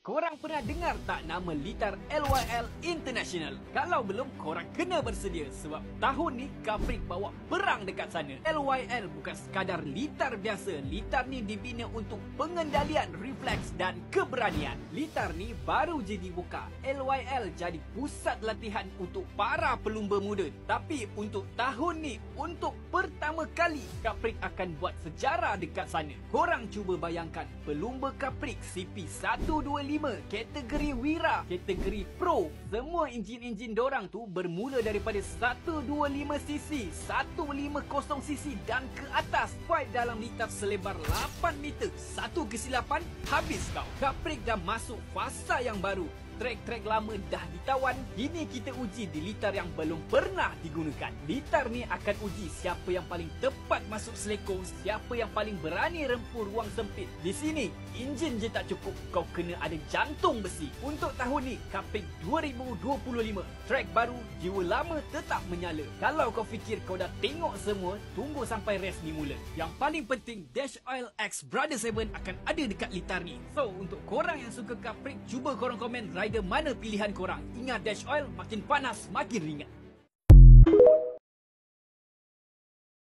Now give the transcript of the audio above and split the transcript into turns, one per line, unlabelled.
Korang pernah dengar tak nama litar LYL International? Kalau belum, korang kena bersedia sebab tahun ni Capric bawa perang dekat sana. LYL bukan sekadar litar biasa. Litar ni dibina untuk pengendalian refleks dan keberanian. Litar ni baru je dibuka. LYL jadi pusat latihan untuk para pelumba muda. Tapi untuk tahun ni, untuk pertama kali Capric akan buat sejarah dekat sana. Korang cuba bayangkan pelumba Capric CP125 kategori Wira, kategori Pro. Semua enjin-enjin dorang tu bermula daripada 125cc, 150cc dan ke atas. Fight dalam litar selebar 8 meter. Satu kesilapan, habis kau. Capric dah masuk fasa yang baru. Trek-trek lama dah ditawan. Kini kita uji di litar yang belum pernah digunakan. Litar ni akan uji siapa yang paling tepat masuk selekong, siapa yang paling berani rempuh ruang sempit. Di sini, enjin je tak cukup, kau kena ada jantung besi. Untuk tahun ni, Capric 2025, trek baru, jiwa lama tetap menyala. Kalau kau fikir kau dah tengok semua, tunggu sampai race ni mula. Yang paling penting, Dash Oil X Brother 7 akan ada dekat litar ni. So, untuk korang yang suka Capric, cuba korang komen rider mana pilihan korang. Ingat Dash Oil makin panas makin ringan.